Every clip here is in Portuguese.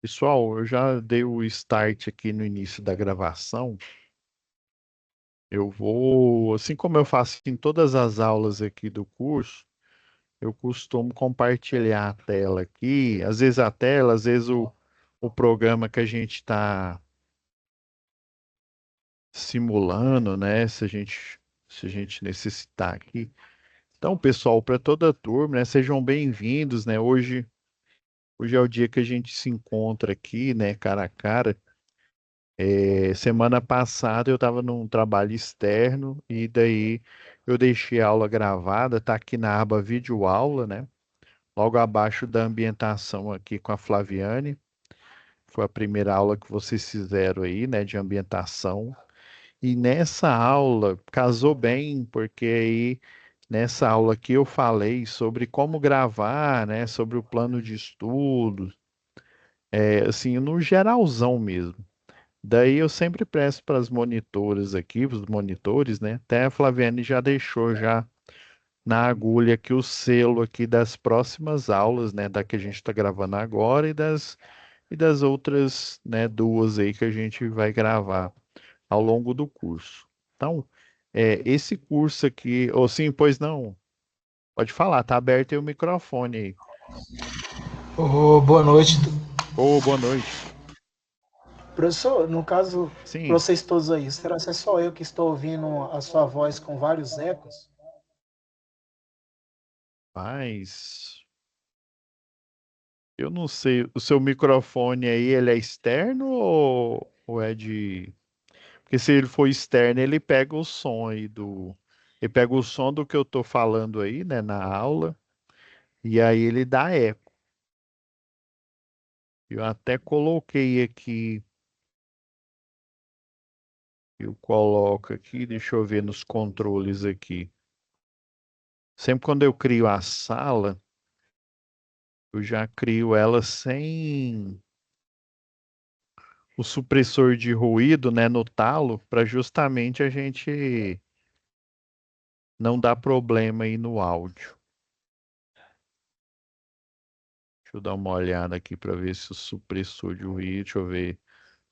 Pessoal, eu já dei o start aqui no início da gravação. Eu vou, assim como eu faço em todas as aulas aqui do curso, eu costumo compartilhar a tela aqui, às vezes a tela, às vezes o programa que a gente está simulando, né? Se a gente necessitar aqui. Então, pessoal, para toda a turma, né, sejam bem-vindos, né? Hoje é o dia que a gente se encontra aqui, né, cara a cara. Semana passada eu estava num trabalho externo e daí eu deixei a aula gravada, tá aqui na aba vídeo aula, né? Logo abaixo da ambientação aqui com a Flaviane. Foi a primeira aula que vocês fizeram aí, né, de ambientação. E nessa aula casou bem, porque aí nessa aula aqui eu falei sobre como gravar, né, sobre o plano de estudo, assim, no geralzão mesmo. Daí eu sempre peço para as monitoras aqui, os monitores, né? Até a Flaviane já deixou já na agulha aqui o selo aqui das próximas aulas, né? Da que a gente está gravando agora e das outras, né? Duas aí que a gente vai gravar ao longo do curso. Então, esse curso aqui, ou sim, pois não, pode falar, tá aberto aí o microfone aí. Boa noite. Ô, boa noite. Professor, no caso, Sim, vocês todos aí, será que é só eu que estou ouvindo a sua voz com vários ecos? mas eu não sei, o seu microfone aí, ele é externo ou é de... Porque se ele for externo, ele pega o som aí do... Ele pega o som do que eu tô falando aí, né, na aula, e aí ele dá eco. Eu até coloquei aqui, eu coloco aqui, deixa eu ver nos controles aqui. Sempre quando eu crio a sala, eu já crio ela sem o supressor de ruído, né, no talo, para justamente a gente não dar problema aí no áudio. Deixa eu dar uma olhada aqui para ver se o supressor de ruído, deixa eu ver.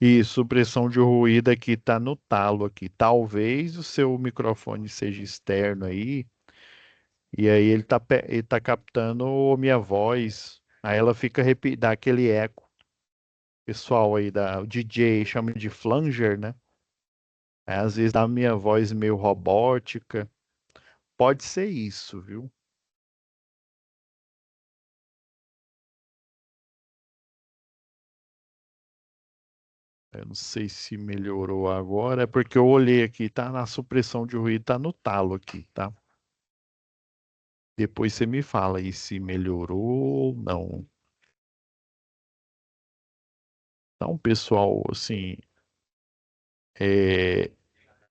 E supressão de ruído aqui tá no talo aqui. Talvez o seu microfone seja externo aí, e aí ele tá captando a minha voz. Aí ela fica dá aquele eco. Pessoal aí o DJ chama de flanger, né? Aí, às vezes dá a minha voz meio robótica. Pode ser isso, viu? Eu não sei se melhorou agora, é porque eu olhei aqui, tá na supressão de ruído, tá no talo aqui, tá? Depois você me fala aí se melhorou ou não. Então, pessoal, assim, é,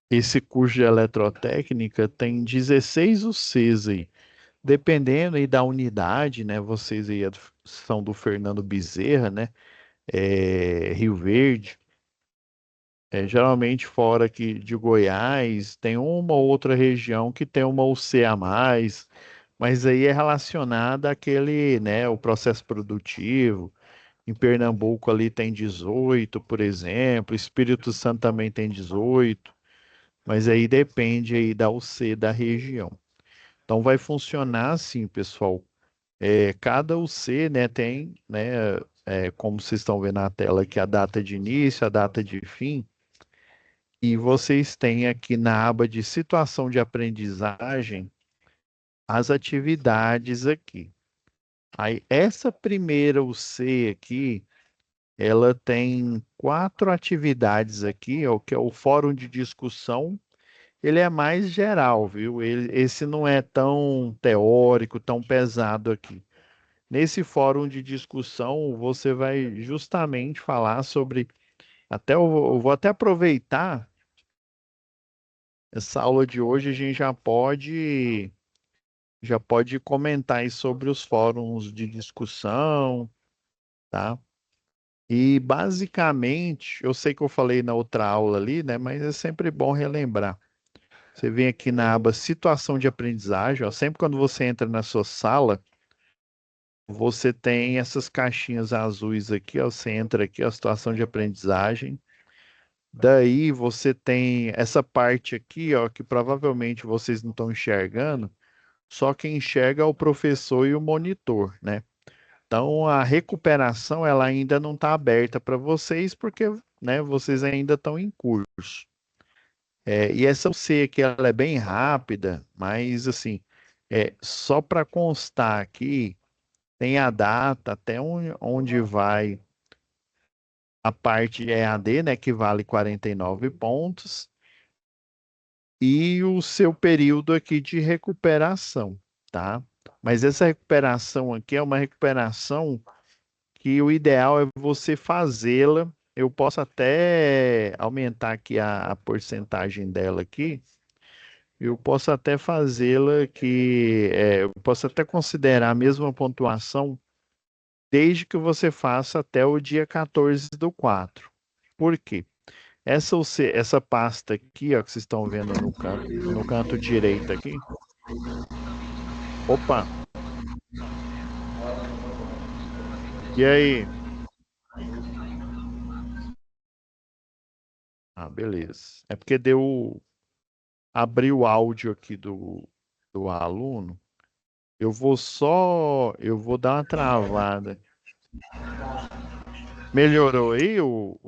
esse curso de eletrotécnica tem 16 UCs aí. Dependendo aí da unidade, né? Vocês aí são do Fernando Bezerra, né? Rio Verde. Geralmente fora aqui de Goiás, tem uma ou outra região que tem uma UC a mais, mas aí é relacionada àquele, né, o processo produtivo. Em Pernambuco ali tem 18, por exemplo, Espírito Santo também tem 18, mas aí depende aí da UC da região. Então vai funcionar assim, pessoal. Cada UC, né, tem, né, como vocês estão vendo na tela aqui, a data de início, a data de fim. E vocês têm aqui na aba de situação de aprendizagem as atividades aqui. Aí, essa primeira UC aqui, ela tem quatro atividades aqui, ó, que é o fórum de discussão. Ele é mais geral, viu? Esse não é tão teórico, tão pesado aqui. Nesse fórum de discussão, você vai justamente falar sobre. Eu vou até aproveitar essa aula de hoje, a gente já pode comentar aí sobre os fóruns de discussão, tá? E basicamente, eu sei que eu falei na outra aula ali, né? Mas é sempre bom relembrar. Você vem aqui na aba situação de aprendizagem, ó, sempre quando você entra na sua sala, você tem essas caixinhas azuis aqui, ó, você entra aqui, a situação de aprendizagem. Daí você tem essa parte aqui, ó, que provavelmente vocês não estão enxergando, só quem enxerga é o professor e o monitor, né? Então a recuperação ela ainda não está aberta para vocês porque, né, vocês ainda estão em curso. E essa eu sei que ela é bem rápida, mas assim, só para constar aqui, tem a data até onde vai a parte EAD, né, que vale 49 pontos, e o seu período aqui de recuperação, tá? Mas essa recuperação aqui é uma recuperação que o ideal é você fazê-la. Eu posso até aumentar aqui a porcentagem dela aqui. Eu posso até fazê-la eu posso até considerar a mesma pontuação desde que você faça até o dia 14 do 4. Por quê? Essa pasta aqui, ó, que vocês estão vendo no canto direito aqui. Opa, e aí? Ah, beleza. É porque abriu o áudio aqui do aluno. Eu vou dar uma travada. Melhorou aí eu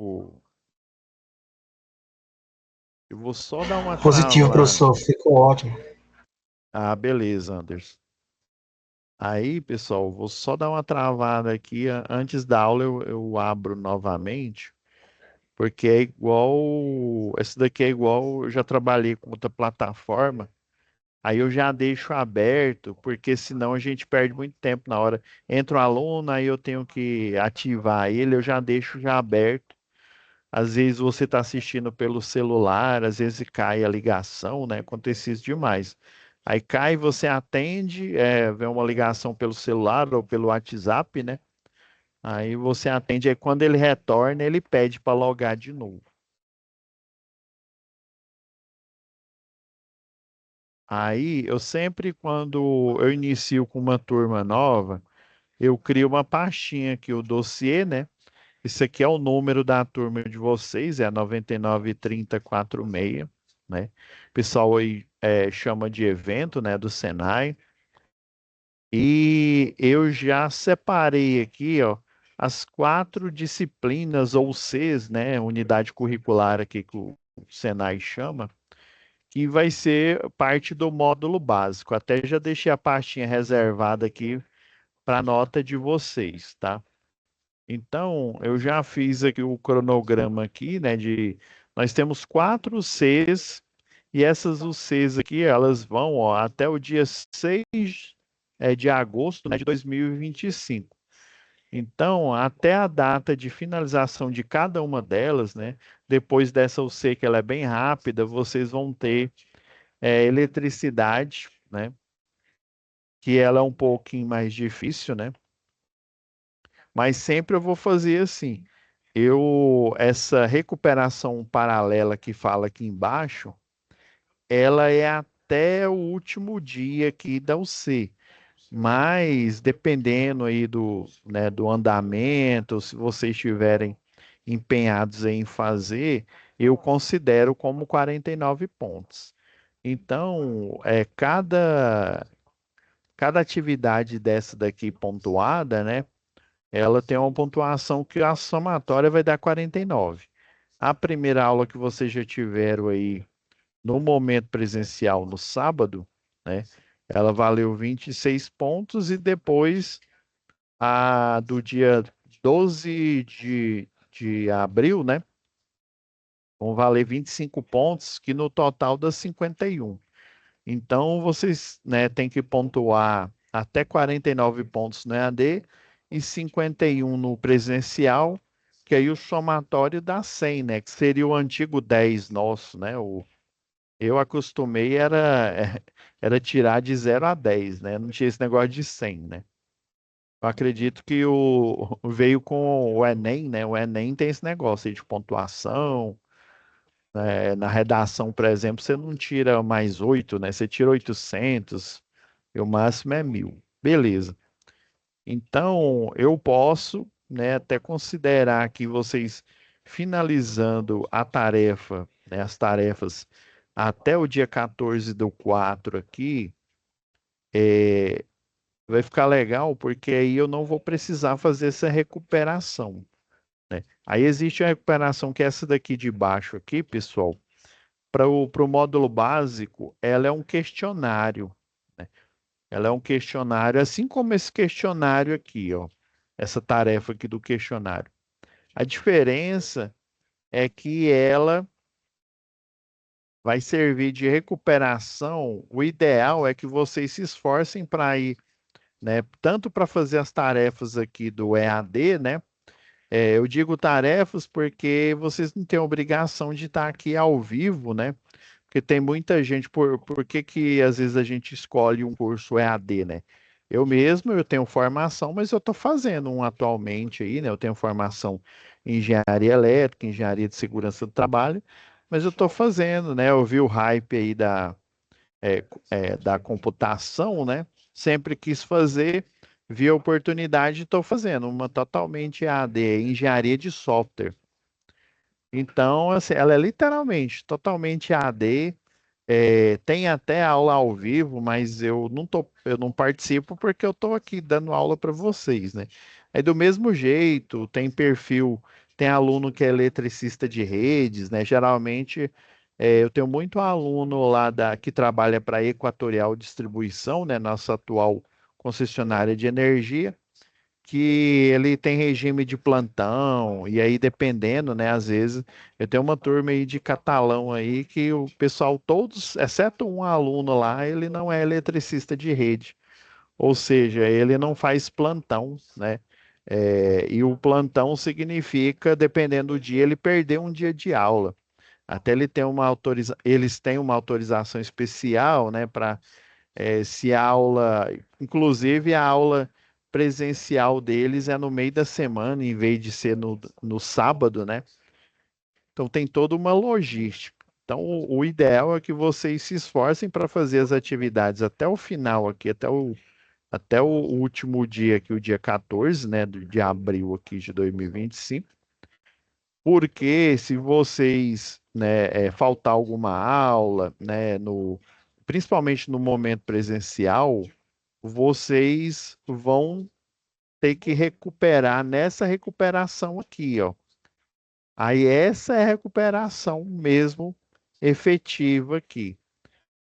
vou só dar uma Positivo, travada. professor, ficou ótimo. Ah, beleza, Anderson. Aí, pessoal, vou só dar uma travada aqui. Antes da aula eu abro novamente, porque é igual. Esse daqui é igual. Eu já trabalhei com outra plataforma. Aí eu já deixo aberto, porque senão a gente perde muito tempo na hora. Entra um aluno, aí eu tenho que ativar ele, eu já deixo já aberto. Às vezes você está assistindo pelo celular, às vezes cai a ligação, né? Acontece isso demais. Aí cai, você atende, vem uma ligação pelo celular ou pelo WhatsApp, né? Aí você atende, aí quando ele retorna, ele pede para logar de novo. Aí eu sempre, quando eu inicio com uma turma nova, eu crio uma pastinha aqui, o dossiê, né? Isso aqui é o número da turma de vocês, é a 993046, né? O pessoal aí chama de evento, né, do Senai. E eu já separei aqui, ó, as 4 disciplinas ou Cs, né, unidade curricular aqui que o Senai chama, que vai ser parte do módulo básico. Até já deixei a pastinha reservada aqui para nota de vocês, tá? Então, eu já fiz aqui o cronograma aqui, né, nós temos 4 Cs e essas UCs aqui, elas vão, ó, até o dia 6 de agosto, né, de 2025. Então, até a data de finalização de cada uma delas, né, depois dessa UC que ela é bem rápida, vocês vão ter eletricidade, né, que ela é um pouquinho mais difícil, né, mas sempre eu vou fazer assim. Essa recuperação paralela que fala aqui embaixo, ela é até o último dia aqui da UC. Mas dependendo aí né, do andamento, se vocês estiverem empenhados em fazer, eu considero como 49 pontos. Então, cada atividade dessa daqui pontuada, né? Ela tem uma pontuação que a somatória vai dar 49. A primeira aula que vocês já tiveram aí no momento presencial no sábado, né? Ela valeu 26 pontos e depois a do dia 12 de abril, né? Vão valer 25 pontos, que no total dá 51. Então, vocês, né, têm que pontuar até 49 pontos no EAD e 51 no presencial, que aí o somatório dá 100, né? Que seria o antigo 10 nosso, né? Eu acostumei era tirar de 0 a 10, né? Não tinha esse negócio de 100, né? Eu acredito que veio com o Enem, né? O Enem tem esse negócio aí de pontuação. Na redação, por exemplo, você não tira mais 8, né? Você tira 800 e o máximo é 1000. Beleza. Então, eu posso, né, até considerar que vocês finalizando a tarefa, né, as tarefas até o dia 14/4 aqui, vai ficar legal, porque aí eu não vou precisar fazer essa recuperação, né? Aí existe a recuperação que é essa daqui de baixo aqui, pessoal. Para o módulo básico, ela é um questionário, né? Ela é um questionário, assim como esse questionário aqui, ó. Essa tarefa aqui do questionário. A diferença é que ela vai servir de recuperação. O ideal é que vocês se esforcem para ir, né, tanto para fazer as tarefas aqui do EAD, né? Eu digo tarefas porque vocês não têm obrigação de estar aqui ao vivo, né? Porque tem muita gente, por que que às vezes a gente escolhe um curso EAD, né? Eu tenho formação, mas eu estou fazendo um atualmente aí, né? Eu tenho formação em engenharia elétrica, engenharia de segurança do trabalho, mas eu estou fazendo, né? Eu vi o hype aí da computação, né? Sempre quis fazer, vi a oportunidade e estou fazendo uma totalmente EAD, engenharia de software. Então, assim, ela é literalmente totalmente AD. Tem até aula ao vivo, mas eu não participo porque eu estou aqui dando aula para vocês, né? Aí do mesmo jeito, tem perfil, tem aluno que é eletricista de redes, né? Geralmente eu tenho muito aluno lá que trabalha para Equatorial Distribuição, né? Nossa atual concessionária de energia, que ele tem regime de plantão, e aí dependendo, né, às vezes, eu tenho uma turma aí de catalão aí que o pessoal todos, exceto um aluno lá, ele não é eletricista de rede, ou seja, ele não faz plantão, né? E o plantão significa, dependendo do dia, ele perder um dia de aula. Até eles têm uma autorização especial, né, para se a aula, inclusive a aula presencial deles é no meio da semana, em vez de ser no sábado, né? Então tem toda uma logística. Então o ideal é que vocês se esforcem para fazer as atividades até o final aqui, até o último dia aqui, o dia 14, né, de abril aqui de 2025, porque se vocês, né, faltar alguma aula, né, principalmente no momento presencial, vocês vão ter que recuperar nessa recuperação aqui, ó. Aí essa é a recuperação mesmo efetiva aqui.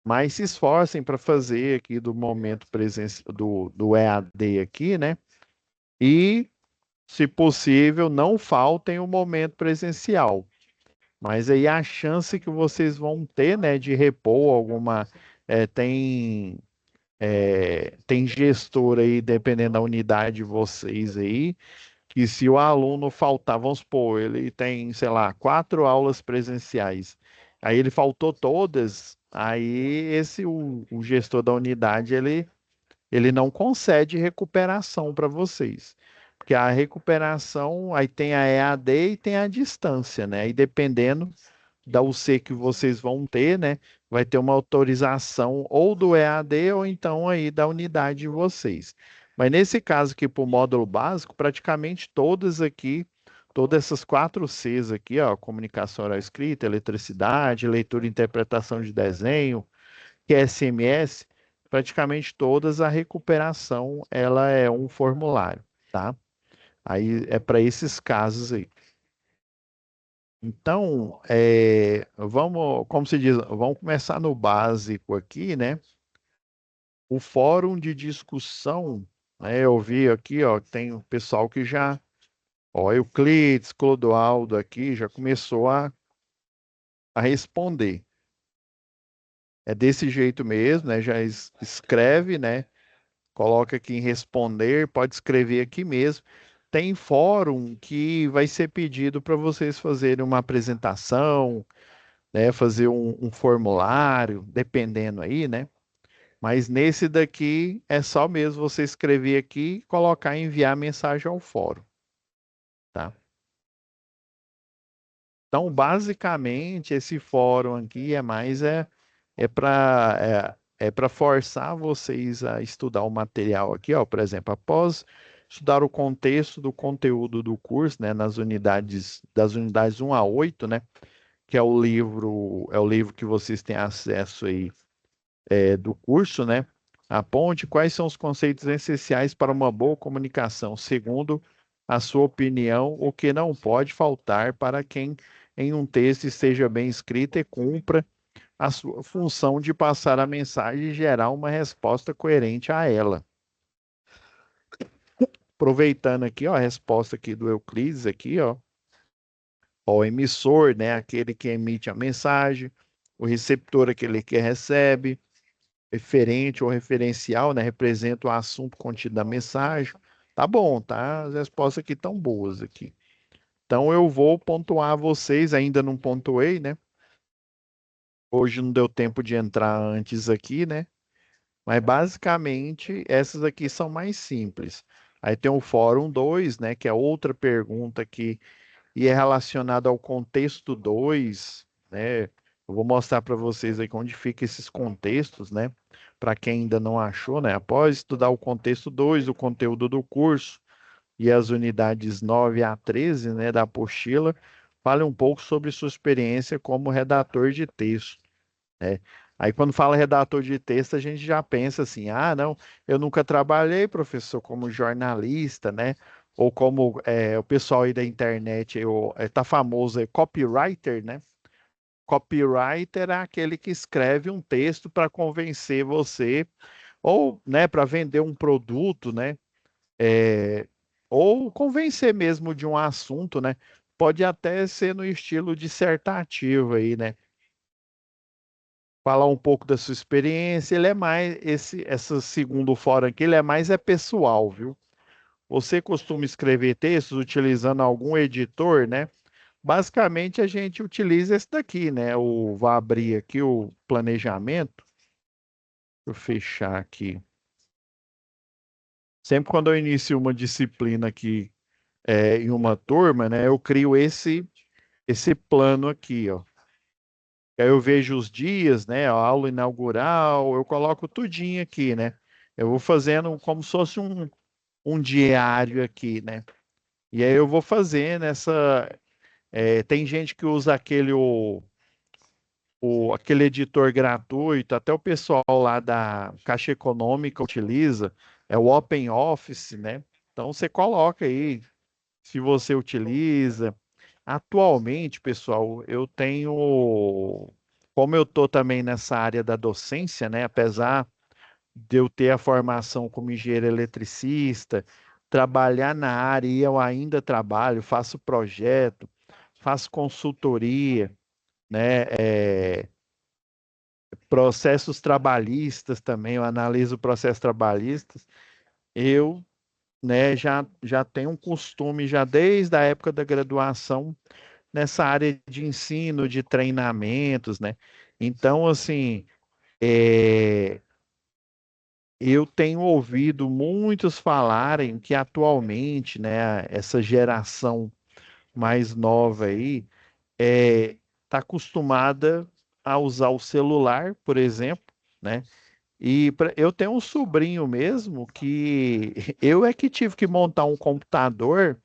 Mas se esforcem para fazer aqui do momento do EAD aqui, né? E, se possível, não faltem o momento presencial. Mas aí a chance que vocês vão ter, né, de repor alguma, é, tem tem gestor aí, dependendo da unidade de vocês aí, que se o aluno faltar, vamos supor, ele tem, sei lá, 4 aulas presenciais, aí ele faltou todas, aí o gestor da unidade, ele não concede recuperação para vocês. Porque a recuperação, aí tem a EAD e tem a distância, né? E dependendo da UC que vocês vão ter, né? Vai ter uma autorização ou do EAD ou então aí da unidade de vocês. Mas nesse caso aqui, para o módulo básico, praticamente todas essas 4 Cs aqui, ó, comunicação oral escrita, eletricidade, leitura e interpretação de desenho, QSMS, praticamente todas a recuperação, ela é um formulário, tá? Aí é para esses casos aí. Então, vamos, como se diz, vamos começar no básico aqui, né? O fórum de discussão, né? Eu vi aqui, ó, tem o pessoal que já, ó, Euclides, Clodoaldo aqui já começou a responder. É desse jeito mesmo, né? Já escreve, né? Coloca aqui em responder, pode escrever aqui mesmo. Tem fórum que vai ser pedido para vocês fazerem uma apresentação, né, fazer um formulário, dependendo aí, né? Mas nesse daqui é só mesmo você escrever aqui, colocar e enviar mensagem ao fórum, tá? Então, basicamente, esse fórum aqui é mais é para é para forçar vocês a estudar o material aqui, ó, por exemplo, após estudar o contexto do conteúdo do curso, né, nas unidades das unidades 1 a 8, né, que é o livro que vocês têm acesso aí do curso, né? Aponte quais são os conceitos essenciais para uma boa comunicação, segundo a sua opinião, o que não pode faltar para quem em um texto esteja bem escrito e cumpra a sua função de passar a mensagem e gerar uma resposta coerente a ela. Aproveitando aqui, ó, a resposta aqui do Euclides aqui, ó, o emissor, né, aquele que emite a mensagem, o receptor, aquele que recebe, referente ou referencial, né, representa o assunto contido na mensagem. Tá bom, tá? As respostas aqui estão boas aqui. Então eu vou pontuar vocês, ainda não pontuei, né? Hoje não deu tempo de entrar antes aqui, né? Mas basicamente essas aqui são mais simples. Aí tem o Fórum 2, né, que é outra pergunta que e é relacionada ao contexto 2, né? Eu vou mostrar para vocês aí onde fica esses contextos, né? Para quem ainda não achou, né? Após estudar o contexto 2, o conteúdo do curso e as unidades 9 a 13, né, da apostila, fale um pouco sobre sua experiência como redator de texto, né? Aí, quando fala redator de texto, a gente já pensa assim: ah, não, eu nunca trabalhei, professor, como jornalista, né? Ou como o pessoal aí da internet tá famoso, copywriter, né? Copywriter é aquele que escreve um texto para convencer você, ou, né, para vender um produto, né? É, ou convencer mesmo de um assunto, né? Pode até ser no estilo dissertativo aí, né? Falar um pouco da sua experiência. Ele é mais essa segundo fórum aqui, ele é mais pessoal, viu? Você costuma escrever textos utilizando algum editor, né? Basicamente a gente utiliza esse daqui, né? Vou abrir aqui o planejamento. Deixa eu fechar aqui. Sempre quando eu inicio uma disciplina aqui em uma turma, né? Eu crio esse plano aqui, ó. Aí eu vejo os dias, né? A aula inaugural, eu coloco tudinho aqui, né? Eu vou fazendo como se fosse um diário aqui, né? E aí eu vou fazendo essa. Tem gente que usa aquele editor gratuito, até o pessoal lá da Caixa Econômica utiliza, é o Open Office, né? Então você coloca aí, se você utiliza. Atualmente, pessoal, como eu estou também nessa área da docência, né? Apesar de eu ter a formação como engenheiro eletricista, trabalhar na área e eu ainda trabalho, faço projeto, faço consultoria, né? Processos trabalhistas também, eu analiso processos trabalhistas. Eu, né, já tenho um costume, já desde a época da graduação, nessa área de ensino, de treinamentos, né? Então, assim, é, eu tenho ouvido muitos falarem que atualmente, né, essa geração mais nova aí está acostumada a usar o celular, por exemplo, né? E eu tenho um sobrinho mesmo que eu é que tive que montar um computador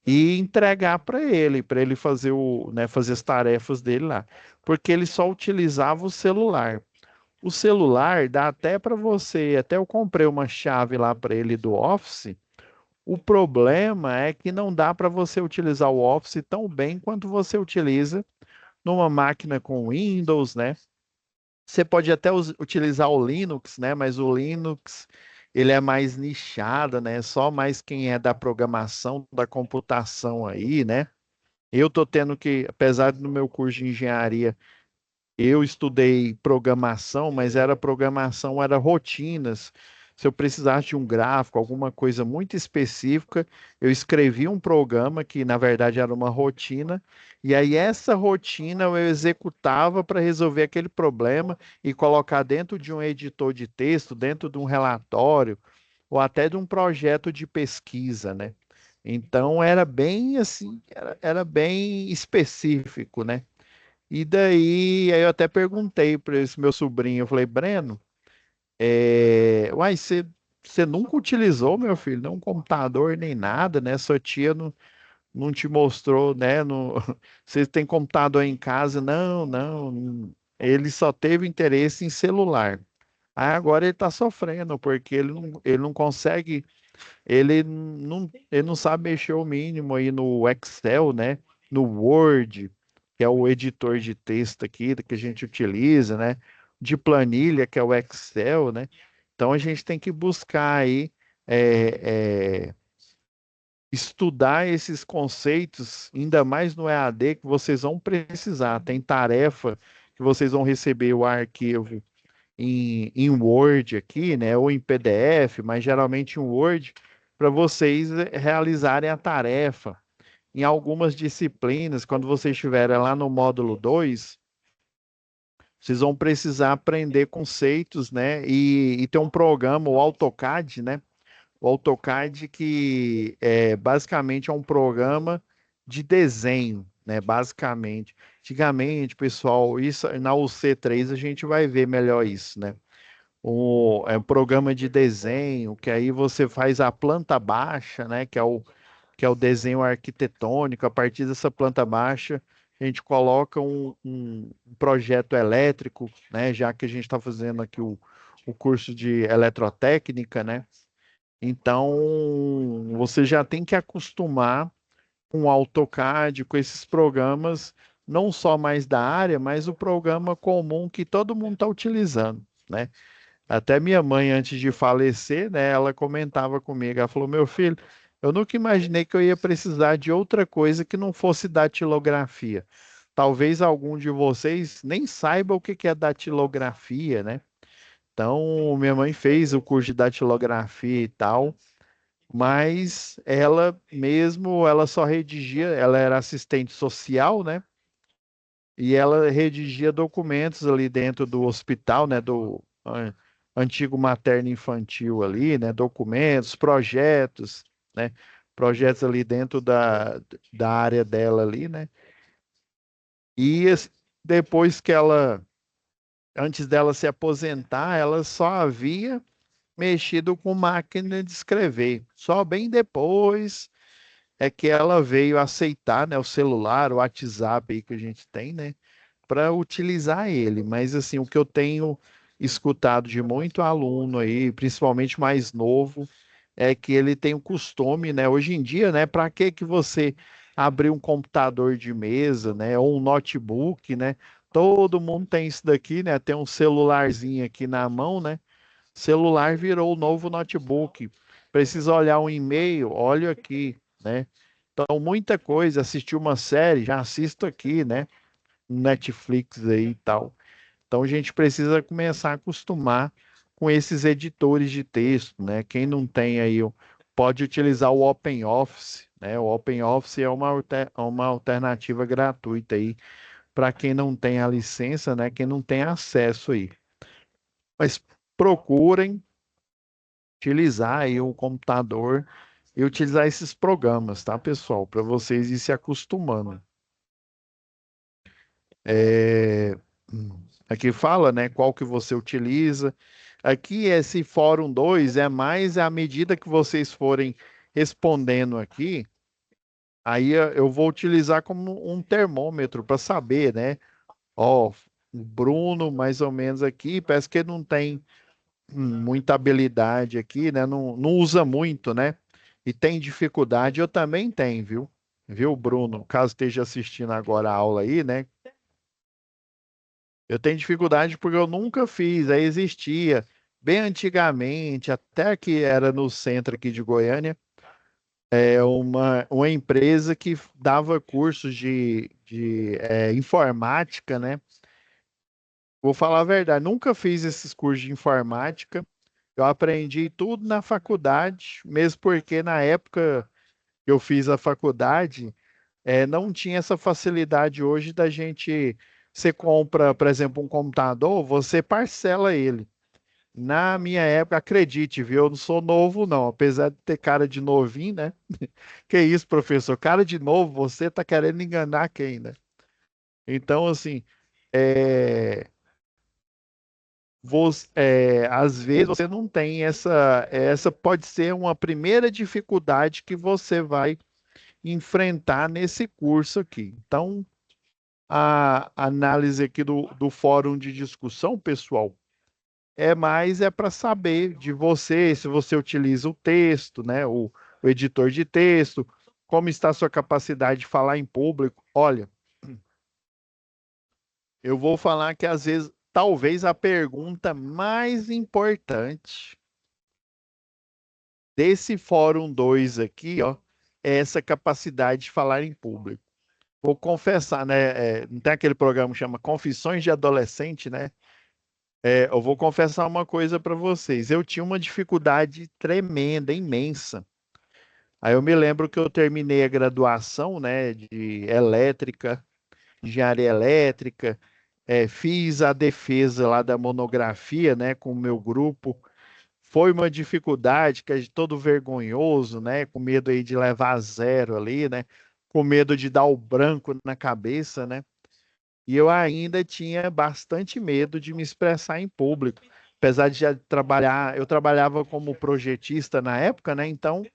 e entregar para ele fazer fazer as tarefas dele lá, porque ele só utilizava o celular. O celular dá até para você, até eu comprei uma chave lá para ele do Office. O problema é que não dá para você utilizar o Office tão bem quanto você utiliza numa máquina com Windows, né? Você pode até utilizar o Linux, né? Mas o Linux ele é mais nichado, né? Só mais quem é da programação, da computação aí, né? Eu tô tendo que, apesar do meu curso de engenharia, eu estudei programação, mas era programação, era rotinas. Se eu precisasse de um gráfico, alguma coisa muito específica, eu escrevia um programa que, na verdade, era uma rotina, e aí essa rotina eu executava para resolver aquele problema e colocar dentro de um editor de texto, dentro de um relatório, ou até de um projeto de pesquisa, né? Então era bem assim, era bem específico, né? E daí, aí eu até perguntei para esse meu sobrinho, eu falei, Breno, Uai, você nunca utilizou, meu filho, nem um computador nem nada, né? Sua tia não te mostrou, né? Você tem computador em casa? Não, não. Ele só teve interesse em celular. Aí agora ele está sofrendo, porque ele não consegue, ele não sabe mexer o mínimo aí no Excel, né? No Word, que é o editor de texto aqui que a gente utiliza, né? De planilha, que é o Excel, né? Então a gente tem que buscar aí é, é, estudar esses conceitos, ainda mais no EAD, que vocês vão precisar. Tem tarefa que vocês vão receber o arquivo em Word aqui, né, ou em PDF, mas geralmente em Word, para vocês realizarem a tarefa. Em algumas disciplinas, quando vocês estiverem lá no módulo 2, vocês vão precisar aprender conceitos, né, e ter um programa, o AutoCAD, né, o AutoCAD que basicamente é um programa de desenho, né? Basicamente. Antigamente, pessoal, isso na UC3 a gente vai ver melhor isso, né? É um programa de desenho que aí você faz a planta baixa, né? Que é o desenho arquitetônico. A partir dessa planta baixa, a gente coloca um projeto elétrico, né? Já que a gente está fazendo aqui o curso de eletrotécnica, né? Então, você já tem que acostumar com o AutoCAD, com esses programas, não só mais da área, mas o programa comum que todo mundo está utilizando, né? Até minha mãe, antes de falecer, né, ela comentava comigo, ela falou, meu filho, eu nunca imaginei que eu ia precisar de outra coisa que não fosse datilografia. Talvez algum de vocês nem saiba o que que é datilografia, né? Então, minha mãe fez o curso de datilografia e tal, mas ela mesmo, ela só redigia, ela era assistente social, né? E ela redigia documentos ali dentro do hospital, né? Do antigo materno infantil ali, né? Documentos, projetos, né? Projetos ali dentro da área dela ali, né? E depois que antes dela se aposentar, ela só havia mexido com máquina de escrever. Só bem depois é que ela veio aceitar, né, o celular, o WhatsApp aí que a gente tem, né, para utilizar ele. Mas assim, o que eu tenho escutado de muito aluno aí, principalmente mais novo, é que ele tem o costume, né, hoje em dia, né, para que você abrir um computador de mesa, né, ou um notebook, né? Todo mundo tem isso daqui, né? Tem um celularzinho aqui na mão, né? Celular virou o novo notebook. Precisa olhar um e-mail, olha aqui, né? Então, muita coisa, assistir uma série, já assisto aqui, né? Netflix aí e tal. Então, a gente precisa começar a acostumar com esses editores de texto, né? Quem não tem aí, pode utilizar o OpenOffice, né? O OpenOffice é uma alternativa gratuita aí para quem não tem a licença, né? Quem não tem acesso aí. Mas procurem utilizar aí o computador e utilizar esses programas, tá, pessoal? Para vocês ir se acostumando. É, Aqui fala, né, qual que você utiliza. Aqui, esse Fórum 2 é mais à medida que vocês forem respondendo aqui, aí eu vou utilizar como um termômetro para saber, né? Ó, o Bruno, mais ou menos aqui, parece que ele não tem muita habilidade aqui, né? Não usa muito, né? E tem dificuldade, eu também tenho, viu? Viu, Bruno? Caso esteja assistindo agora a aula aí, né? Eu tenho dificuldade porque eu nunca fiz, aí existia bem antigamente, até que era no centro aqui de Goiânia, uma empresa que dava cursos de informática, né? Vou falar a verdade, nunca fiz esses cursos de informática. Eu aprendi tudo na faculdade, mesmo porque na época que eu fiz a faculdade, não tinha essa facilidade hoje da gente. Você compra, por exemplo, um computador, você parcela ele. Na minha época, acredite, viu? Eu não sou novo, não, apesar de ter cara de novinho, né? Que isso, professor? Cara de novo, você tá querendo enganar quem, né? Então, assim, é, às vezes você não tem essa pode ser uma primeira dificuldade que você vai enfrentar nesse curso aqui. Então, a análise aqui do fórum de discussão, pessoal, é para saber de você, se você utiliza o texto, né, o editor de texto, como está a sua capacidade de falar em público. Olha, eu vou falar que às vezes, talvez a pergunta mais importante desse Fórum 2 aqui, ó, é essa capacidade de falar em público. Vou confessar, né? Não tem aquele programa que chama Confissões de Adolescente, né? Eu vou confessar uma coisa para vocês. Eu tinha uma dificuldade tremenda, imensa. Aí eu me lembro que eu terminei a graduação, né, de elétrica, engenharia elétrica, fiz a defesa lá da monografia, né, com o meu grupo. Foi uma dificuldade, que é todo vergonhoso, né? Com medo aí de levar zero ali, né? Com medo de dar o branco na cabeça, né? E eu ainda tinha bastante medo de me expressar em público. Apesar de já trabalhar, eu trabalhava como projetista na época, né? Então,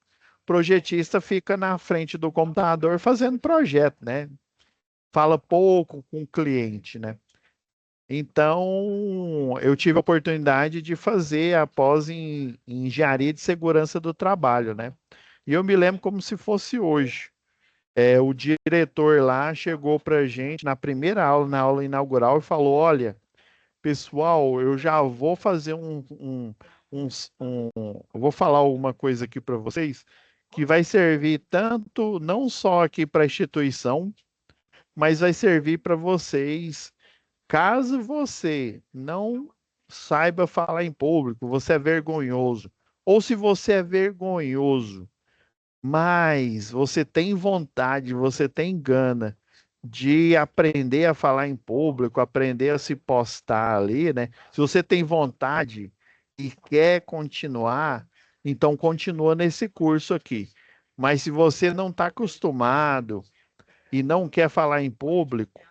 projetista fica na frente do computador fazendo projeto, né? Fala pouco com o cliente, né? Então, eu tive a oportunidade de fazer a pós em engenharia de segurança do trabalho, né? E eu me lembro como se fosse hoje. O diretor lá chegou para a gente na primeira aula, na aula inaugural, e falou: Olha, pessoal, eu já vou fazer eu vou falar uma coisa aqui para vocês que vai servir tanto, não só aqui para a instituição, mas vai servir para vocês. Caso você não saiba falar em público, você é vergonhoso. Ou se você é vergonhoso, mas você tem vontade, você tem gana de aprender a falar em público, aprender a se postar ali, né? Se você tem vontade e quer continuar, então continua nesse curso aqui. Mas se você não está acostumado e não quer falar em público,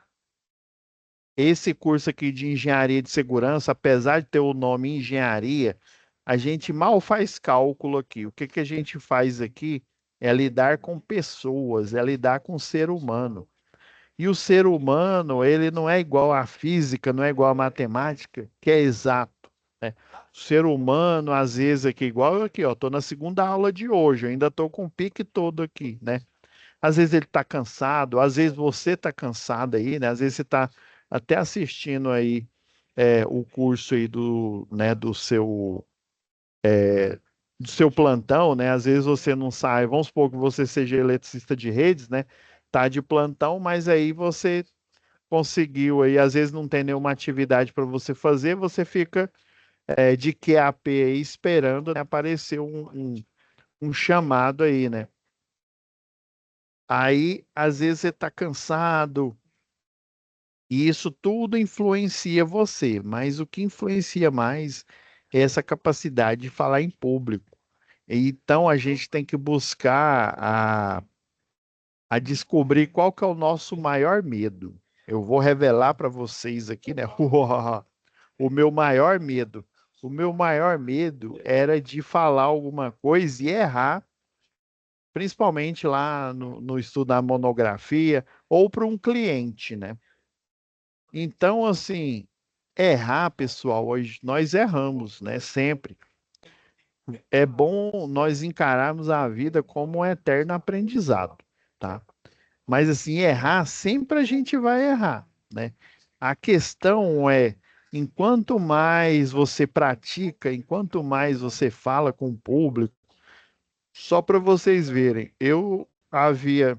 esse curso aqui de engenharia de segurança, apesar de ter o nome engenharia, a gente mal faz cálculo aqui. O que que a gente faz aqui é lidar com pessoas, é lidar com o ser humano. E o ser humano, ele não é igual à física, não é igual à matemática, que é exato, né? O ser humano, às vezes, aqui, igual eu aqui, ó, tô na segunda aula de hoje, eu ainda tô com o pique todo aqui, né? Às vezes ele está cansado, às vezes você está cansado aí, né? Às vezes você está até assistindo aí o curso aí né, do seu plantão, né? Às vezes você não sai, vamos supor que você seja eletricista de redes, né? Tá de plantão, mas aí você conseguiu aí, às vezes não tem nenhuma atividade para você fazer, você fica de QAP aí esperando, né, aparecer um chamado aí, né? Aí, às vezes você está cansado, e isso tudo influencia você, mas o que influencia mais é essa capacidade de falar em público. Então a gente tem que buscar a descobrir qual que é o nosso maior medo. Eu vou revelar para vocês aqui, né? O meu maior medo. O meu maior medo era de falar alguma coisa e errar, principalmente lá no estudo da monografia ou para um cliente, né? Então, assim, errar, pessoal, hoje nós erramos, né? Sempre. É bom nós encararmos a vida como um eterno aprendizado, tá? Mas assim, errar, sempre a gente vai errar, né? A questão é, enquanto mais você pratica, enquanto mais você fala com o público, só para vocês verem, eu havia,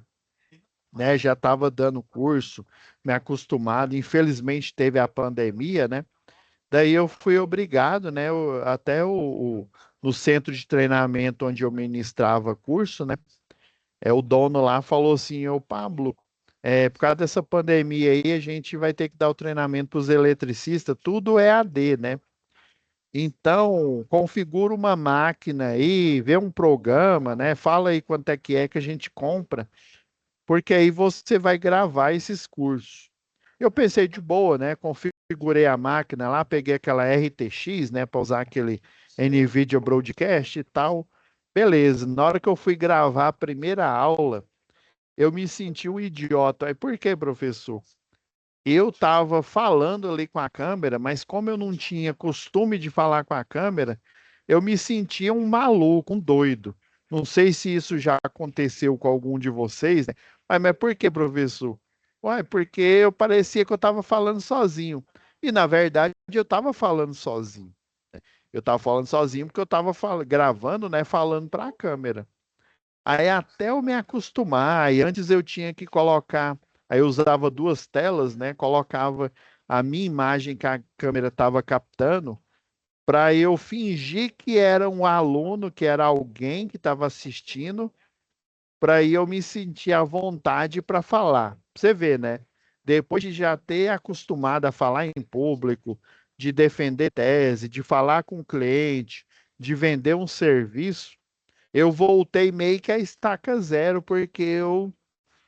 né, já estava dando curso, me acostumado, infelizmente teve a pandemia, né? Daí eu fui obrigado, né? Até no centro de treinamento onde eu ministrava curso, né? O dono lá falou assim, ô Pablo, por causa dessa pandemia aí, a gente vai ter que dar o treinamento para os eletricistas, tudo é AD, né? Então, configura uma máquina aí, vê um programa, né? Fala aí quanto é que a gente compra, porque aí você vai gravar esses cursos. Eu pensei de boa, né? Configurei a máquina lá, peguei aquela RTX, né, para usar aquele NVIDIA Broadcast e tal. Beleza. Na hora que eu fui gravar a primeira aula, eu me senti um idiota. Aí, por quê, professor? Eu estava falando ali com a câmera, mas como eu não tinha costume de falar com a câmera, eu me sentia um maluco, um doido. Não sei se isso já aconteceu com algum de vocês, né? Mas por que, professor? Uai, porque eu parecia que eu estava falando sozinho. E na verdade eu estava falando sozinho. Eu estava falando sozinho porque eu estava gravando, né, falando para a câmera. Aí até eu me acostumar, e antes eu tinha que colocar, aí eu usava duas telas, né? Colocava a minha imagem que a câmera estava captando, para eu fingir que era um aluno, que era alguém que estava assistindo, para eu me sentir à vontade para falar. Pra você ver, né? Depois de já ter acostumado a falar em público, de defender tese, de falar com o cliente, de vender um serviço, eu voltei meio que a estaca zero, porque eu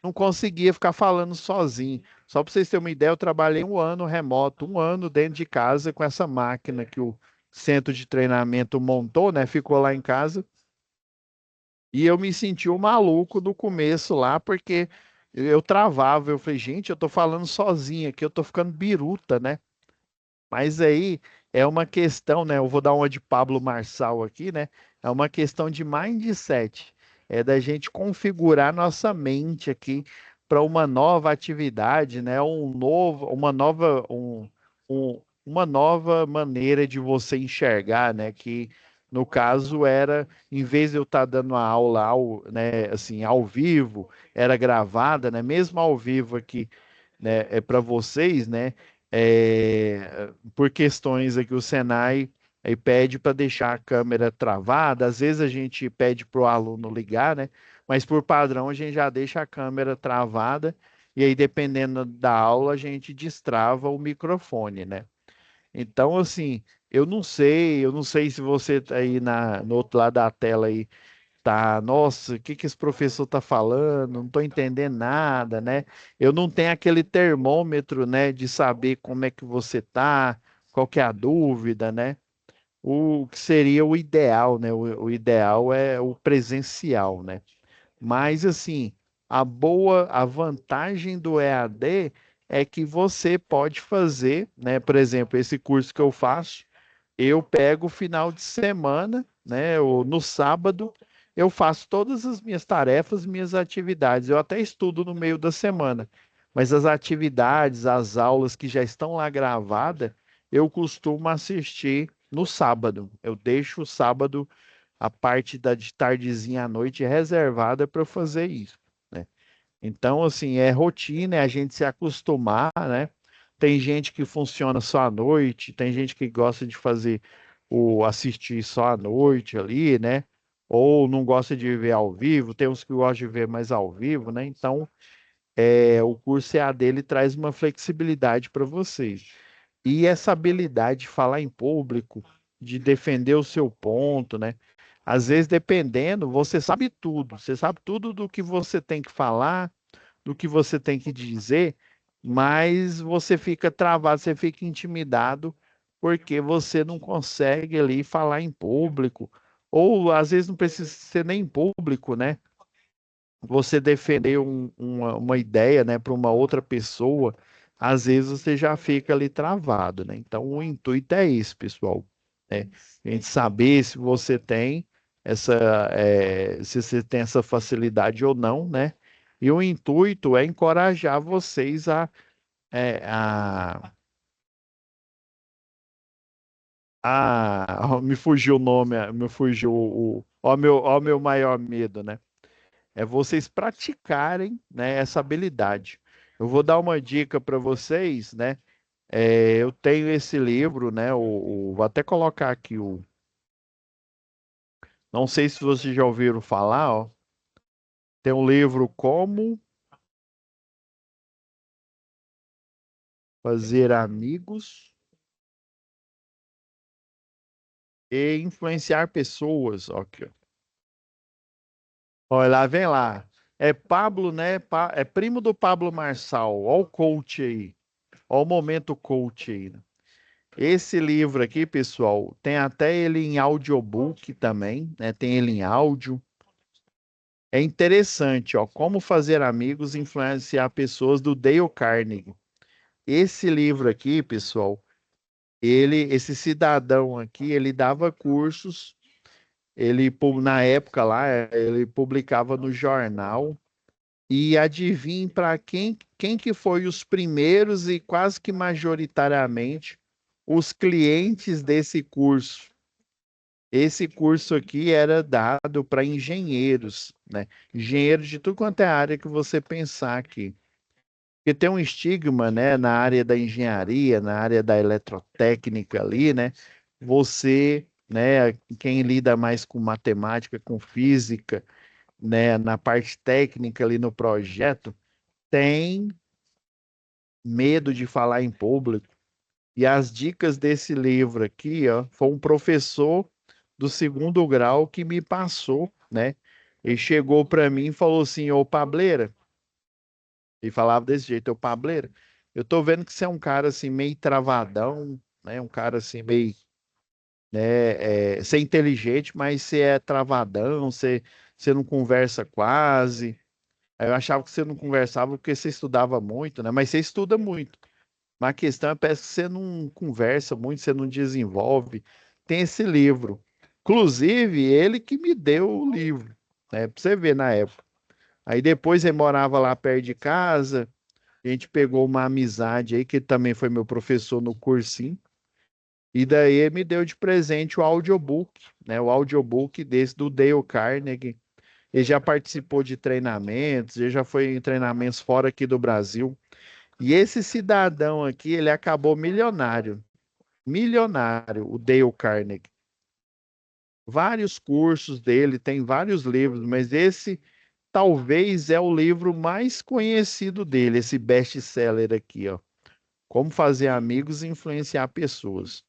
não conseguia ficar falando sozinho. Só para vocês terem uma ideia, eu trabalhei um ano remoto, um ano dentro de casa com essa máquina que o centro de treinamento montou, né? Ficou lá em casa. E eu me senti um maluco no começo lá, porque eu travava. Eu falei, gente, eu tô falando sozinho aqui, eu tô ficando biruta, né? Mas aí é uma questão, né? Eu vou dar uma de Pablo Marçal aqui, né? É uma questão de mindset, é da gente configurar nossa mente aqui para uma nova atividade, né? Uma nova maneira de você enxergar, né? Que no caso era, em vez de eu estar dando a aula né, assim, ao vivo, era gravada, né? Mesmo ao vivo aqui, né? É para vocês, né? Por questões aqui, o Senai aí pede para deixar a câmera travada. Às vezes a gente pede para o aluno ligar, né? Mas por padrão a gente já deixa a câmera travada e aí, dependendo da aula, a gente destrava o microfone, né? Então, assim, eu não sei se você tá aí no outro lado da tela aí tá, nossa, o que que esse professor tá falando? Não tô entendendo nada, né? Eu não tenho aquele termômetro, né, de saber como é que você tá, qual que é a dúvida, né? O que seria o ideal, né? O ideal é o presencial, né? Mas assim, a vantagem do EAD é que você pode fazer, né? Por exemplo, esse curso que eu faço, eu pego o final de semana, né, ou no sábado, eu faço todas as minhas tarefas, minhas atividades. Eu até estudo no meio da semana, mas as atividades, as aulas que já estão lá gravadas, eu costumo assistir no sábado. Eu deixo o sábado, a parte da de tardezinha à noite reservada para fazer isso, né? Então, assim, é rotina, é a gente se acostumar, né? Tem gente que funciona só à noite, tem gente que gosta de fazer o assistir só à noite ali, né? Ou não gosta de ver ao vivo, tem uns que gostam de ver mais ao vivo, né? Então, o curso EAD ele traz uma flexibilidade para vocês. E essa habilidade de falar em público, de defender o seu ponto, né? Às vezes, dependendo, você sabe tudo do que você tem que falar, do que você tem que dizer, mas você fica travado, você fica intimidado, porque você não consegue ali falar em público, ou às vezes não precisa ser nem em público, né? Você defender uma ideia, né, para uma outra pessoa, às vezes você já fica ali travado, né? Então, o intuito é esse, pessoal, né? A gente saber se você tem essa, se você tem essa facilidade ou não, né? E o intuito é encorajar vocês é, a, me fugiu o nome, me fugiu ó meu maior medo, né? É vocês praticarem, né, essa habilidade. Eu vou dar uma dica para vocês, né? Eu tenho esse livro, né? Vou até colocar aqui o. Não sei se vocês já ouviram falar, ó. Tem um livro Como Fazer Amigos e Influenciar Pessoas. Ó, aqui, ó. Olha lá, vem lá. É Pablo, né? É primo do Pablo Marçal. Ó o coach aí. Ó o momento coach aí, né? Esse livro aqui, pessoal, tem até ele em audiobook também, né? Tem ele em áudio. É interessante, ó, Como Fazer Amigos e Influenciar Pessoas, do Dale Carnegie. Esse livro aqui, pessoal, esse cidadão aqui, ele dava cursos, na época lá, ele publicava no jornal, e adivinhe para quem que foi os primeiros e quase que majoritariamente os clientes desse curso. Esse curso aqui era dado para engenheiros, né? Engenheiros de tudo quanto é área que você pensar aqui. Porque tem um estigma, né, na área da engenharia, na área da eletrotécnica ali, né? Você, né, quem lida mais com matemática, com física, né, na parte técnica ali no projeto, tem medo de falar em público. E as dicas desse livro aqui, ó, foi um professor do segundo grau que me passou, né? Ele chegou para mim e falou assim: Ô Pableira, ele falava desse jeito: Ô Pableira, eu tô vendo que você é um cara assim meio travadão, né? Um cara assim meio, né? Você é inteligente, mas você é travadão, você não conversa quase. Aí eu achava que você não conversava porque você estudava muito, né? Mas você estuda muito. Mas a questão é, parece que você não conversa muito, você não desenvolve. Tem esse livro. Inclusive, ele que me deu o livro, né? Pra você ver na época. Aí depois ele morava lá perto de casa, a gente pegou uma amizade aí, que ele também foi meu professor no cursinho, e daí ele me deu de presente o audiobook, né? O audiobook desse do Dale Carnegie. Ele já participou de treinamentos, ele já foi em treinamentos fora aqui do Brasil. E esse cidadão aqui, ele acabou milionário. Milionário, o Dale Carnegie. Vários cursos dele, tem vários livros, mas esse talvez é o livro mais conhecido dele, esse best-seller aqui, ó. Como fazer amigos e influenciar pessoas.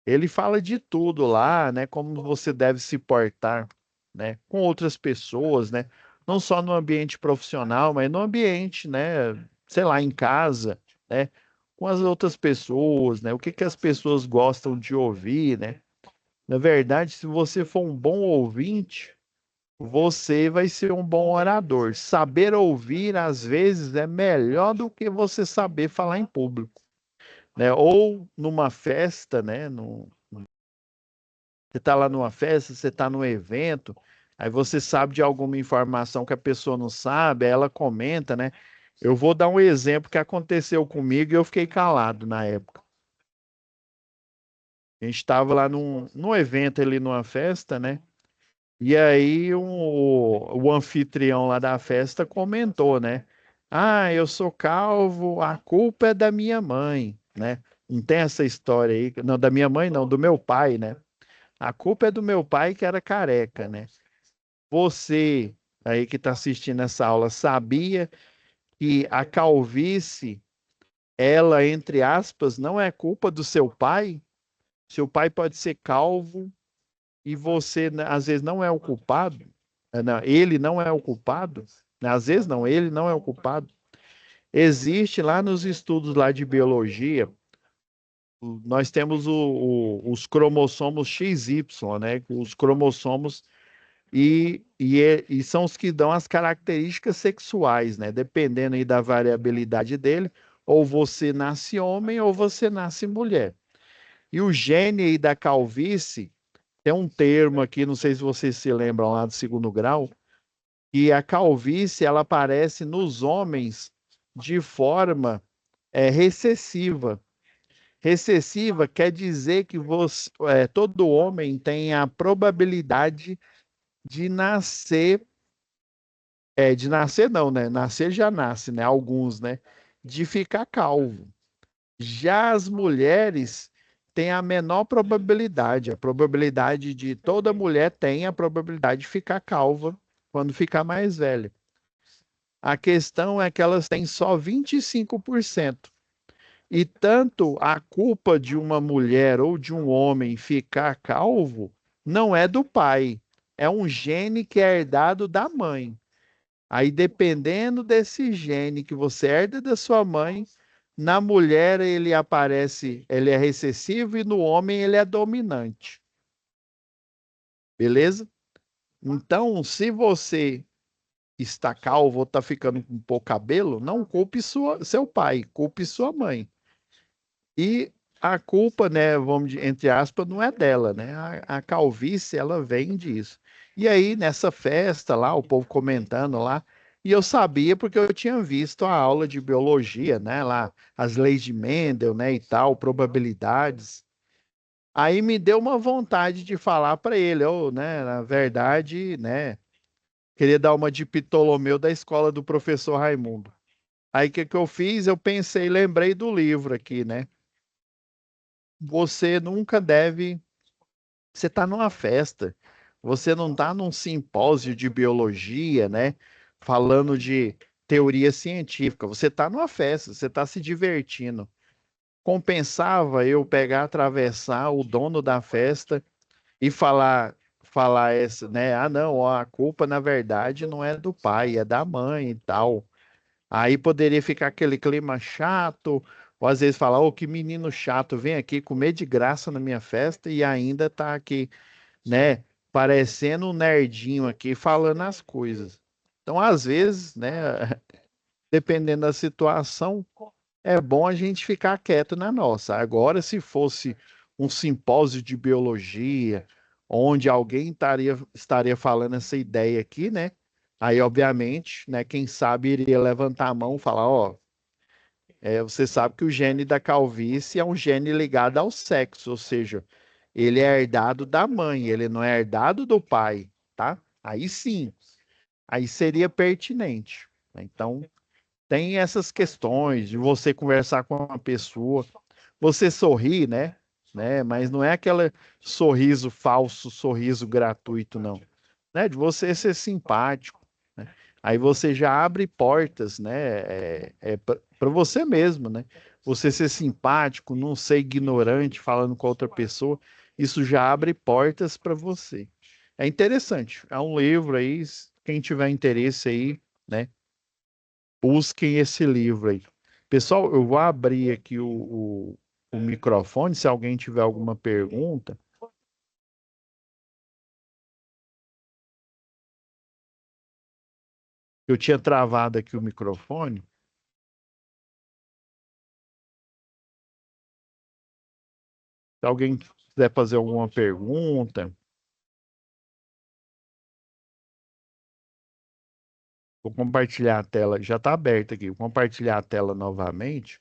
Ele fala de tudo lá, né? Como você deve se portar, né? Com outras pessoas, né? Não só no ambiente profissional, mas no ambiente, né? Sei lá, em casa, né? Com as outras pessoas, né? O que que as pessoas gostam de ouvir, né? Na verdade, se você for um bom ouvinte, você vai ser um bom orador. Saber ouvir, às vezes, é melhor do que você saber falar em público, né? Ou numa festa, né? Você está lá numa festa, você está num evento, aí você sabe de alguma informação que a pessoa não sabe, aí ela comenta, né? Eu vou dar um exemplo que aconteceu comigo e eu fiquei calado na época. A gente estava lá num evento ali, numa festa, né? E aí o anfitrião lá da festa comentou, né? Ah, eu sou calvo, a culpa é da minha mãe, né? Não tem essa história aí, não, da minha mãe não, do meu pai, né? A culpa é do meu pai que era careca, né? Você aí que está assistindo essa aula sabia que a calvície, ela, entre aspas, não é culpa do seu pai? Seu pai pode ser calvo e você, né, às vezes, não é o culpado. Não, ele não é o culpado. Às vezes não, ele não é o culpado. Existe lá nos estudos lá de biologia, nós temos os cromossomos XY, né? Os cromossomos e são os que dão as características sexuais, né? Dependendo aí da variabilidade dele, ou você nasce homem ou você nasce mulher. E o gene aí da calvície, tem um termo aqui, não sei se vocês se lembram lá do segundo grau, que a calvície ela aparece nos homens de forma recessiva. Recessiva quer dizer que todo homem tem a probabilidade de nascer, de nascer não, né? Nascer já nasce, né? Alguns, né? De ficar calvo. Já as mulheres têm a menor probabilidade. A probabilidade de toda mulher tem a probabilidade de ficar calva quando ficar mais velha. A questão é que elas têm só 25%. E tanto a culpa de uma mulher ou de um homem ficar calvo não é do pai, é um gene que é herdado da mãe. Aí, dependendo desse gene que você herda da sua mãe, Na mulher ele aparece, ele é recessivo e no homem ele é dominante. Beleza? Então, se você está calvo ou está ficando com pouco cabelo, não culpe seu pai, culpe sua mãe. E a culpa, né, vamos entre aspas, não é dela, né? A calvície, ela vem disso. E aí, nessa festa lá, o povo comentando lá, e eu sabia porque eu tinha visto a aula de biologia, né, lá, as leis de Mendel, né, e tal, probabilidades. Aí me deu uma vontade de falar para ele, ou, né, na verdade, né, queria dar uma de Ptolomeu da escola do professor Raimundo. Aí o que que eu fiz? Eu pensei, lembrei do livro aqui, né? Você nunca deve. Você está numa festa, você não está num simpósio de biologia, né? Falando de teoria científica. Você está numa festa, você está se divertindo. Compensava eu pegar, atravessar o dono da festa e falar essa, né? Ah, não, ó, a culpa na verdade não é do pai, é da mãe e tal. Aí poderia ficar aquele clima chato, ou às vezes falar, ô, que menino chato, vem aqui comer de graça na minha festa e ainda tá aqui, né, parecendo um nerdinho aqui falando as coisas. Então, às vezes, né, dependendo da situação, é bom a gente ficar quieto na nossa. Agora, se fosse um simpósio de biologia, onde alguém estaria falando essa ideia aqui, né? Aí, obviamente, né, quem sabe iria levantar a mão e falar, ó, você sabe que o gene da calvície é um gene ligado ao sexo, ou seja, ele é herdado da mãe, ele não é herdado do pai, tá? Aí sim, aí seria pertinente, né? Então, tem essas questões de você conversar com uma pessoa, você sorrir, né? Mas não é aquele sorriso falso, sorriso gratuito, não, né? De você ser simpático, né? Aí você já abre portas, né? Para você mesmo, né? Você ser simpático, não ser ignorante falando com outra pessoa, isso já abre portas para você. É interessante, é um livro aí, quem tiver interesse aí, né? Busquem esse livro aí. Pessoal, eu vou abrir aqui o microfone, se alguém tiver alguma pergunta. Eu tinha travado aqui o microfone. Se alguém quiser fazer alguma pergunta, vou compartilhar a tela. Já está aberta aqui. Vou compartilhar a tela novamente.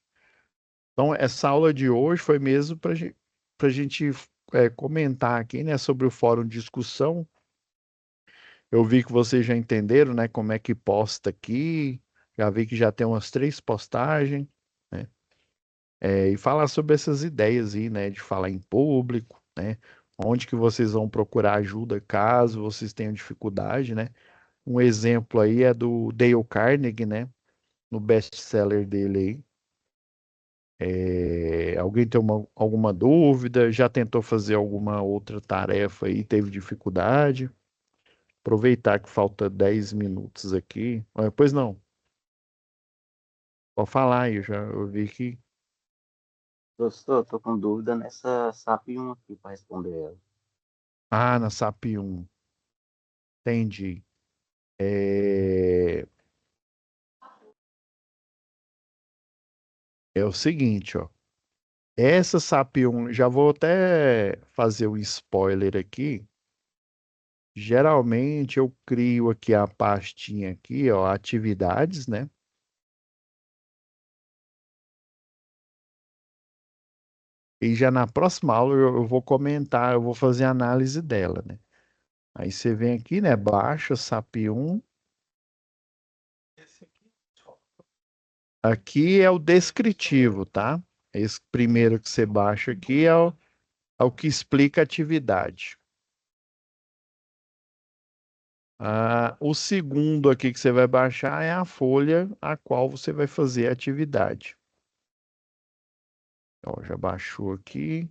Então, essa aula de hoje foi mesmo para a gente comentar aqui, né, sobre o fórum de discussão. Eu vi que vocês já entenderam, né, como é que posta aqui. Já vi que já tem umas 3 postagens, né? E falar sobre essas ideias aí, né, de falar em público, né? Onde que vocês vão procurar ajuda caso vocês tenham dificuldade, né? Um exemplo aí é do Dale Carnegie, né? No best-seller dele aí. Alguém tem alguma dúvida? Já tentou fazer alguma outra tarefa aí, teve dificuldade? Aproveitar que falta 10 minutos aqui. Pois não, pode falar aí, eu vi que. Professor, tô com dúvida nessa SAP 1 aqui para responder ela. Ah, na SAP 1, entendi. É, é o seguinte, ó. Essa SAP 1, já vou até fazer um spoiler aqui. Geralmente eu crio aqui a pastinha aqui, ó, atividades, né? E já na próxima aula eu vou comentar, eu vou fazer a análise dela, né? Aí você vem aqui, né? Baixa SAP 1. Aqui é o descritivo, tá? Esse primeiro que você baixa aqui é o que explica a atividade. O segundo aqui que você vai baixar é a folha a qual você vai fazer a atividade. Ó, já baixou aqui.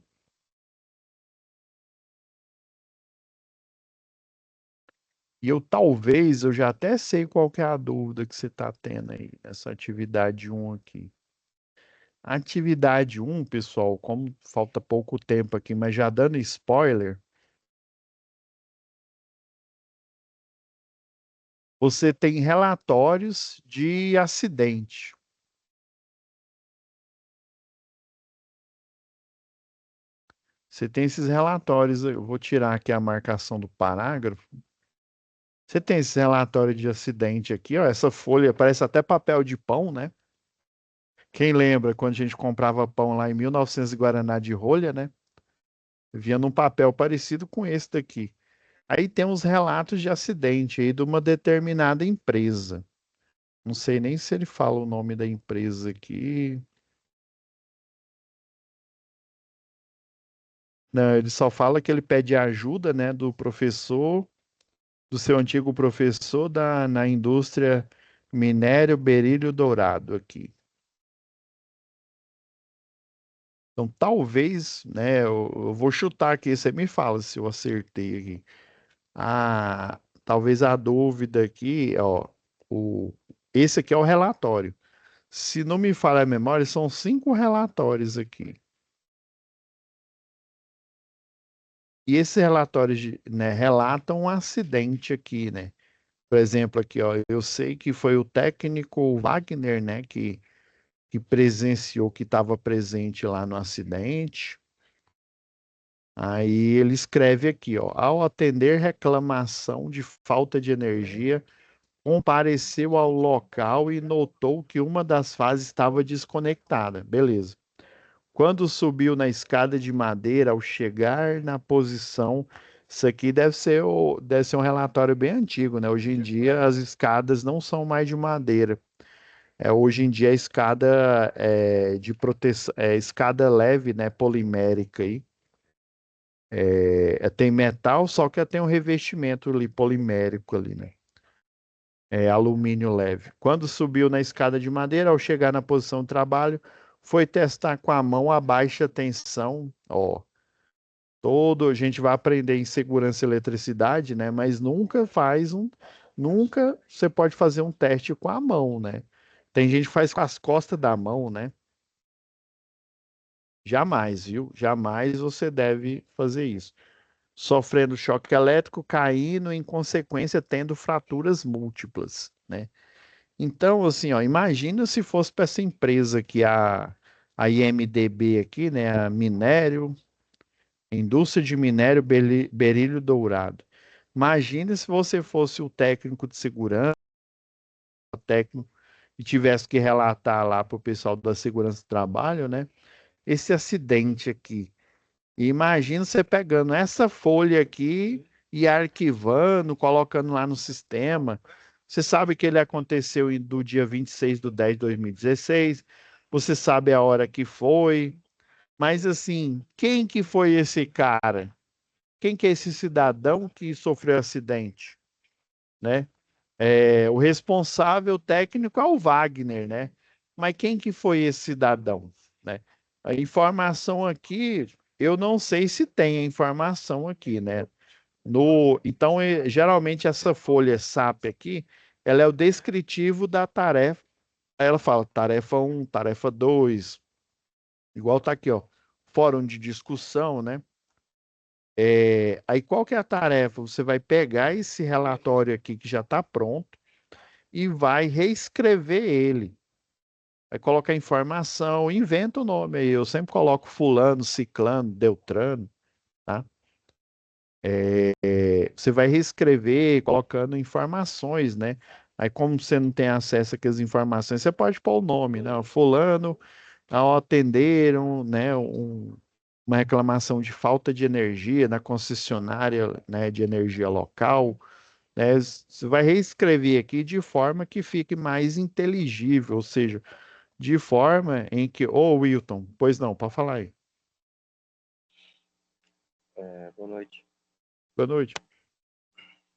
E eu já até sei qual que é a dúvida que você está tendo aí, essa atividade 1 aqui. Atividade um, pessoal, como falta pouco tempo aqui, mas já dando spoiler, você tem relatórios de acidente. Você tem esses relatórios, eu vou tirar aqui a marcação do parágrafo. Você tem esse relatório de acidente aqui, ó, essa folha parece até papel de pão, né? Quem lembra quando a gente comprava pão lá em 1900 Guaraná de rolha, né? Vinha num papel parecido com esse daqui. Aí tem os relatos de acidente aí de uma determinada empresa. Não sei nem se ele fala o nome da empresa aqui. Não, ele só fala que ele pede ajuda, né, do professor, do seu antigo professor na indústria minério berílio dourado aqui. Então, talvez, né, eu vou chutar aqui, você me fala se eu acertei aqui. Talvez a dúvida aqui, ó, o, esse aqui é o relatório. Se não me falha a memória, são 5 relatórios aqui. E esses relatórios, né, relatam um acidente aqui, né? Por exemplo, aqui, ó, eu sei que foi o técnico Wagner, né, que presenciou, que estava presente lá no acidente. Aí ele escreve aqui, ó, ao atender reclamação de falta de energia, compareceu ao local e notou que uma das fases estava desconectada. Beleza. Quando subiu na escada de madeira, ao chegar na posição, isso aqui deve ser um relatório bem antigo, né? Hoje em dia as escadas não são mais de madeira. Hoje em dia a escada de proteção, escada leve, né? Polimérica aí. Tem metal, só que tem um revestimento ali, polimérico ali, né? Alumínio leve. Quando subiu na escada de madeira, ao chegar na posição de trabalho, foi testar com a mão a baixa tensão. Ó, a gente vai aprender em segurança e eletricidade, né? Mas nunca você pode fazer um teste com a mão, né? Tem gente que faz com as costas da mão, né? Jamais, viu? Jamais você deve fazer isso. Sofrendo choque elétrico, caindo, em consequência, tendo fraturas múltiplas, né? Então, assim, ó, imagina se fosse para essa empresa aqui, a IMDB aqui, né, a Minério, Indústria de Minério Berílio Dourado. Imagina se você fosse o técnico de segurança, o técnico, e tivesse que relatar lá para o pessoal da segurança do trabalho, né, esse acidente aqui. E imagina você pegando essa folha aqui e arquivando, colocando lá no sistema. Você sabe que ele aconteceu do dia 26/10/2016. Você sabe a hora que foi. Mas assim, quem que foi esse cara? Quem que é esse cidadão que sofreu acidente, né? O responsável técnico é o Wagner, né? Mas quem que foi esse cidadão, né? A informação aqui, eu não sei se tem a informação aqui, né? Então, geralmente essa folha SAP aqui, ela é o descritivo da tarefa. Aí ela fala tarefa um, tarefa 2, igual tá aqui, ó, fórum de discussão, né? Aí qual que é a tarefa? Você vai pegar esse relatório aqui que já está pronto e vai reescrever ele. Vai colocar informação, inventa o nome aí. Eu sempre coloco fulano, ciclano, beltrano, tá? Você vai reescrever colocando informações, né? Aí, como você não tem acesso àquelas informações, você pode pôr o nome, né? Fulano, ao atenderam, né? Uma reclamação de falta de energia na concessionária, né, de energia local, né? Você vai reescrever aqui de forma que fique mais inteligível, ou seja, de forma em que, ô Wilton, pois não, pode falar aí. Boa noite. Boa noite.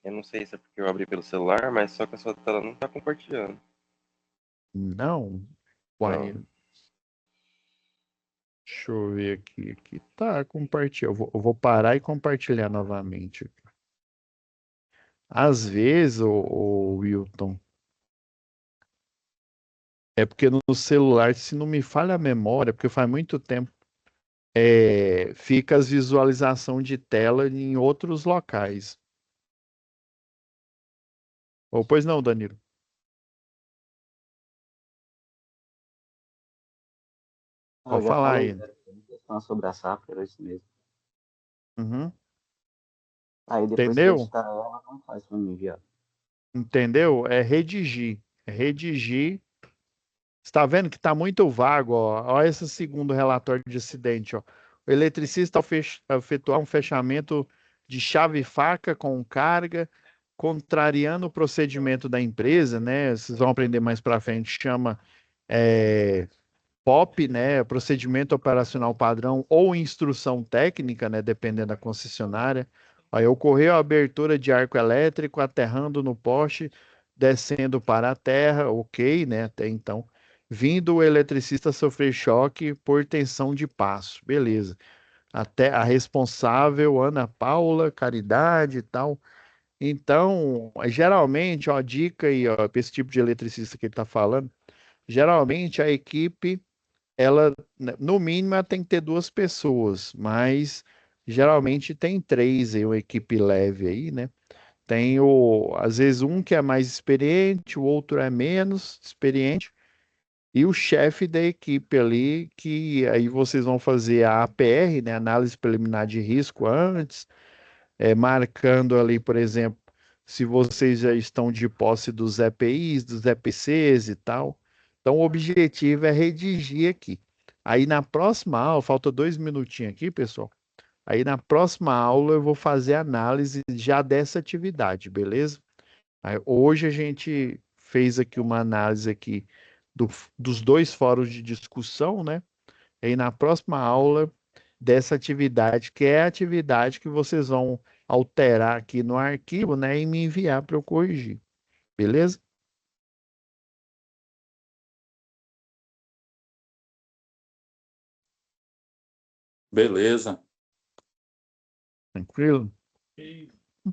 Eu não sei se é porque eu abri pelo celular, mas só que a sua tela não tá compartilhando. Não, uai, Não. deixa eu ver aqui, tá, compartilha. Eu vou parar e compartilhar novamente. Às vezes, o Wilton, É porque no celular, se não me falha a memória, porque faz muito tempo, fica as visualização de tela em outros locais. Ou pois não, Danilo? Eu Pode já falar falei, aí. era questão sobre a safra, era isso mesmo. Uhum. Aí depois que Entendeu? editar ela, não faz pra me enviar. Entendeu? É redigir. É redigir. Está vendo que está muito vago, ó. Olha esse segundo relatório de acidente, ó. O eletricista, ao efetuar um fechamento de chave e faca com carga, contrariando o procedimento da empresa, né? Vocês vão aprender mais para frente, chama é, POP, né? Procedimento operacional padrão ou instrução técnica, né? Dependendo da concessionária. Aí ocorreu a abertura de arco elétrico, aterrando no poste, descendo para a terra, ok, né? Até então. Vindo o eletricista sofrer choque por tensão de passo, beleza. Até a responsável, Ana Paula, Caridade e tal. Então, geralmente, ó, dica aí, ó, para esse tipo de eletricista que ele está falando, geralmente a equipe ela, né, no mínimo, ela tem que ter duas pessoas, mas geralmente tem três aí, uma equipe leve aí, né? Tem às vezes um que é mais experiente, o outro é menos experiente, e o chefe da equipe ali, que aí vocês vão fazer a APR, né? Análise preliminar de risco antes, marcando ali, por exemplo, se vocês já estão de posse dos EPIs, dos EPCs e tal. Então, o objetivo é redigir aqui. Aí na próxima aula, falta 2 minutinhos aqui, pessoal. Aí na próxima aula eu vou fazer análise já dessa atividade, beleza? Aí, hoje a gente fez aqui uma análise aqui dos dois fóruns de discussão, né? Aí na próxima aula dessa atividade, que é a atividade que vocês vão alterar aqui no arquivo, né, e me enviar para eu corrigir. Beleza? Beleza. Tranquilo?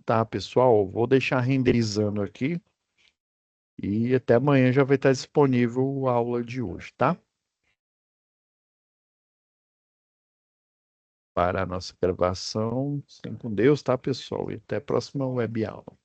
Tá, pessoal, vou deixar renderizando aqui e até amanhã já vai estar disponível a aula de hoje, tá? Para a nossa gravação. Fiquem com Deus, tá, pessoal? E até a próxima web aula.